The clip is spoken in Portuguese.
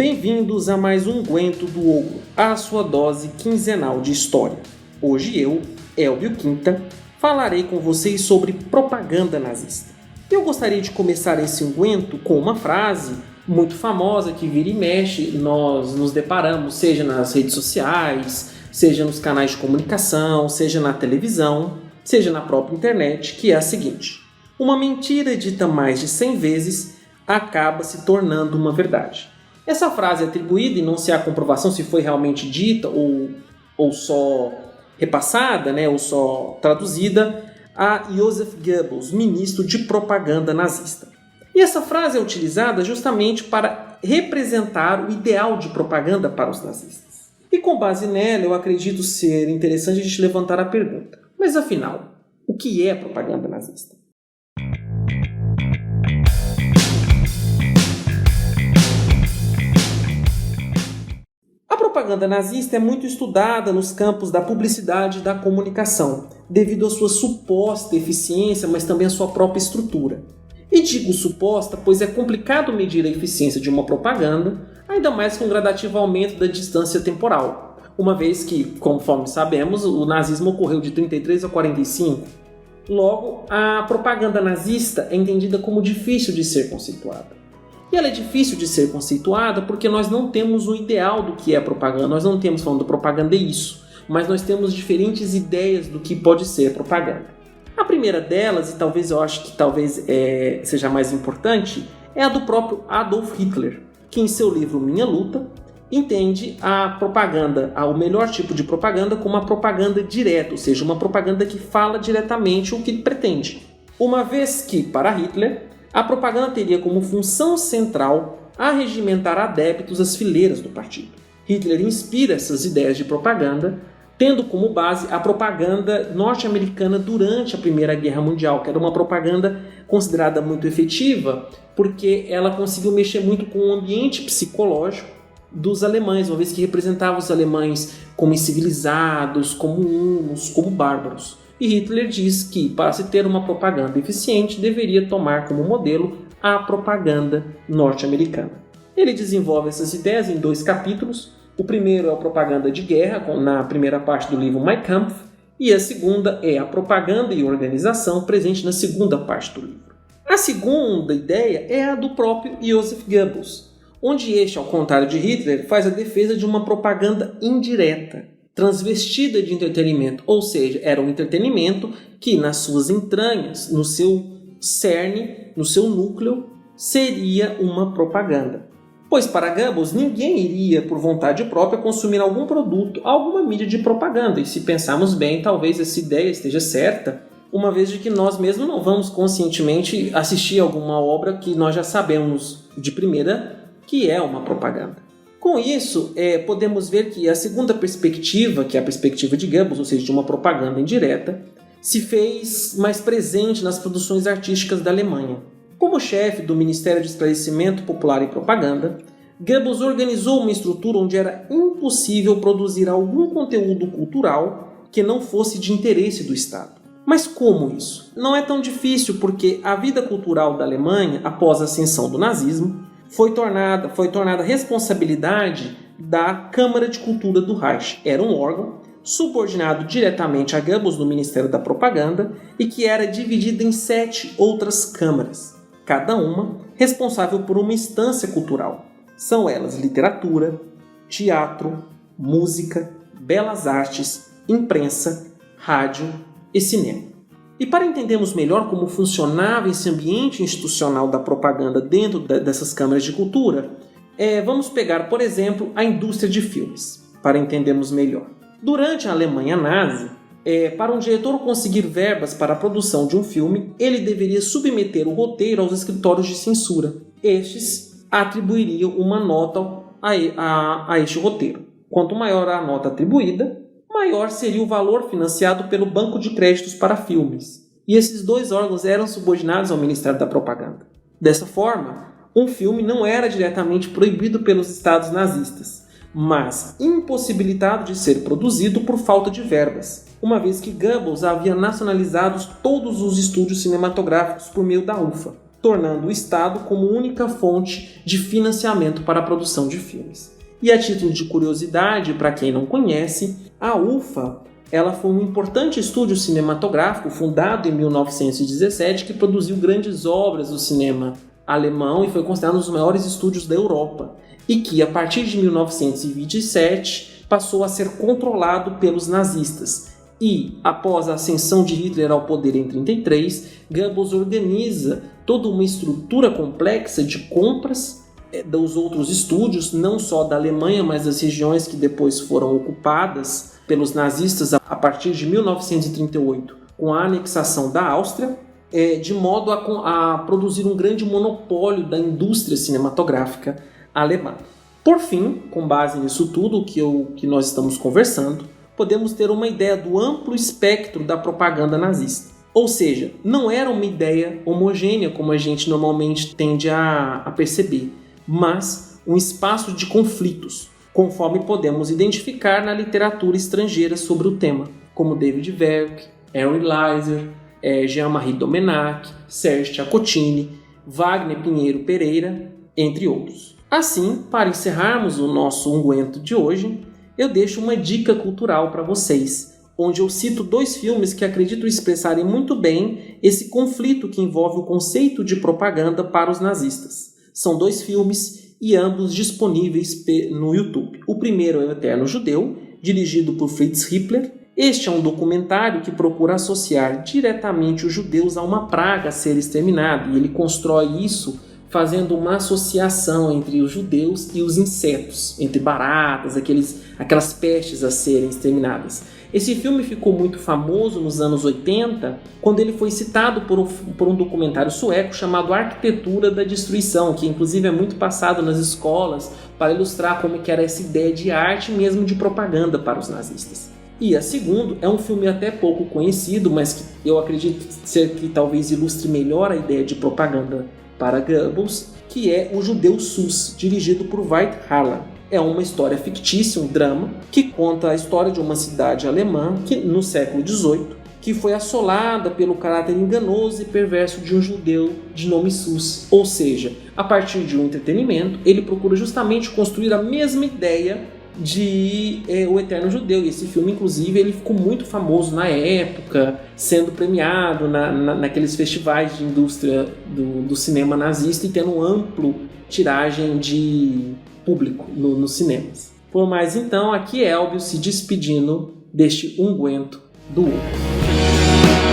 Bem-vindos a mais um Guento do Ogro, a sua dose quinzenal de história. Hoje eu, Elbio Quinta, falarei com vocês sobre propaganda nazista. Eu gostaria de começar esse unguento com uma frase muito famosa que vira e mexe nós nos deparamos, seja nas redes sociais, seja nos canais de comunicação, seja na televisão, seja na própria internet, que é a seguinte: uma mentira dita mais de 100 vezes acaba se tornando uma verdade. Essa frase é atribuída, e não se há comprovação se foi realmente dita ou só repassada, ou só traduzida, a Joseph Goebbels, ministro de propaganda nazista. E essa frase é utilizada justamente para representar o ideal de propaganda para os nazistas. E com base nela, eu acredito ser interessante a gente levantar a pergunta: mas afinal, o que é propaganda nazista? A propaganda nazista é muito estudada nos campos da publicidade e da comunicação, devido à sua suposta eficiência, mas também à sua própria estrutura. E digo suposta, pois é complicado medir a eficiência de uma propaganda, ainda mais com um gradativo aumento da distância temporal, uma vez que, conforme sabemos, o nazismo ocorreu de 33 a 45. Logo, a propaganda nazista é entendida como difícil de ser conceituada. E ela é difícil de ser conceituada porque nós não temos o ideal do que é propaganda. Nós não temos falando propaganda é isso, mas nós temos diferentes ideias do que pode ser propaganda. A primeira delas, e talvez eu acho que seja a mais importante, é a do próprio Adolf Hitler, que em seu livro Minha Luta entende a propaganda, o melhor tipo de propaganda, como uma propaganda direta, ou seja, uma propaganda que fala diretamente o que pretende. Uma vez que, para Hitler, a propaganda teria como função central arregimentar adeptos às fileiras do partido. Hitler inspira essas ideias de propaganda, tendo como base a propaganda norte-americana durante a Primeira Guerra Mundial, que era uma propaganda considerada muito efetiva, porque ela conseguiu mexer muito com o ambiente psicológico dos alemães, uma vez que representava os alemães como incivilizados, como hunos, como bárbaros. E Hitler diz que, para se ter uma propaganda eficiente, deveria tomar como modelo a propaganda norte-americana. Ele desenvolve essas ideias em 2 capítulos. O primeiro é a propaganda de guerra, na primeira parte do livro Mein Kampf, e a segunda é a propaganda e organização, presente na segunda parte do livro. A segunda ideia é a do próprio Joseph Goebbels, onde este, ao contrário de Hitler, faz a defesa de uma propaganda indireta, transvestida de entretenimento, ou seja, era um entretenimento que nas suas entranhas, no seu cerne, no seu núcleo, seria uma propaganda. Pois para Goebbels, ninguém iria, por vontade própria, consumir algum produto, alguma mídia de propaganda. E se pensarmos bem, talvez essa ideia esteja certa, uma vez de que nós mesmos não vamos conscientemente assistir a alguma obra que nós já sabemos de primeira que é uma propaganda. Com isso, podemos ver que a segunda perspectiva, que é a perspectiva de Goebbels, ou seja, de uma propaganda indireta, se fez mais presente nas produções artísticas da Alemanha. Como chefe do Ministério de Esclarecimento Popular e Propaganda, Goebbels organizou uma estrutura onde era impossível produzir algum conteúdo cultural que não fosse de interesse do Estado. Mas como isso? Não é tão difícil, porque a vida cultural da Alemanha, após a ascensão do nazismo, foi tornada responsabilidade da Câmara de Cultura do Reich. Era um órgão subordinado diretamente a Goebbels no Ministério da Propaganda e que era dividido em 7 outras câmaras, cada uma responsável por uma instância cultural. São elas literatura, teatro, música, belas artes, imprensa, rádio e cinema. E para entendermos melhor como funcionava esse ambiente institucional da propaganda dentro dessas câmaras de cultura, vamos pegar, por exemplo, a indústria de filmes, para entendermos melhor. Durante a Alemanha nazi, para um diretor conseguir verbas para a produção de um filme, ele deveria submeter o roteiro aos escritórios de censura. Estes atribuiriam uma nota a este roteiro. Quanto maior a nota atribuída, maior seria o valor financiado pelo Banco de Créditos para Filmes. E esses 2 órgãos eram subordinados ao Ministério da Propaganda. Dessa forma, um filme não era diretamente proibido pelos estados nazistas, mas impossibilitado de ser produzido por falta de verbas, uma vez que Goebbels havia nacionalizado todos os estúdios cinematográficos por meio da UFA, tornando o Estado como única fonte de financiamento para a produção de filmes. E a título de curiosidade, para quem não conhece, a UFA ela foi um importante estúdio cinematográfico fundado em 1917 que produziu grandes obras do cinema alemão e foi considerado um dos maiores estúdios da Europa, e que, a partir de 1927, passou a ser controlado pelos nazistas. E, após a ascensão de Hitler ao poder em 1933, Goebbels organiza toda uma estrutura complexa de compras dos outros estúdios, não só da Alemanha, mas das regiões que depois foram ocupadas pelos nazistas a partir de 1938, com a anexação da Áustria, de modo a produzir um grande monopólio da indústria cinematográfica alemã. Por fim, com base nisso tudo que nós estamos conversando, podemos ter uma ideia do amplo espectro da propaganda nazista. Ou seja, não era uma ideia homogênea como a gente normalmente tende a perceber, mas um espaço de conflitos, conforme podemos identificar na literatura estrangeira sobre o tema, como David Werk, Henry Leiser, Jean-Marie Domenach, Serge Chacotini, Wagner Pinheiro Pereira, entre outros. Assim, para encerrarmos o nosso unguento de hoje, eu deixo uma dica cultural para vocês, onde eu cito 2 filmes que acredito expressarem muito bem esse conflito que envolve o conceito de propaganda para os nazistas. São 2 filmes e ambos disponíveis no YouTube. O primeiro é O Eterno Judeu, dirigido por Fritz Hippler. Este é um documentário que procura associar diretamente os judeus a uma praga a ser exterminada, e ele constrói isso fazendo uma associação entre os judeus e os insetos, entre baratas, aquelas pestes a serem exterminadas. Esse filme ficou muito famoso nos anos 80, quando ele foi citado por um documentário sueco chamado Arquitetura da Destruição, que inclusive é muito passado nas escolas para ilustrar como que era essa ideia de arte mesmo de propaganda para os nazistas. E a segunda é um filme até pouco conhecido, mas que eu acredito ser que talvez ilustre melhor a ideia de propaganda para Goebbels, que é O Judeu Sus, dirigido por Veit Harlan. É uma história fictícia, um drama, que conta a história de uma cidade alemã que, no século XVIII, que foi assolada pelo caráter enganoso e perverso de um judeu de nome Sus. Ou seja, a partir de um entretenimento, ele procura justamente construir a mesma ideia de O Eterno Judeu. E esse filme, inclusive, ele ficou muito famoso na época, sendo premiado naqueles festivais de indústria do cinema nazista e tendo um amplo tiragem de público nos cinemas. Por mais então, aqui Elbio se despedindo deste unguento do outro.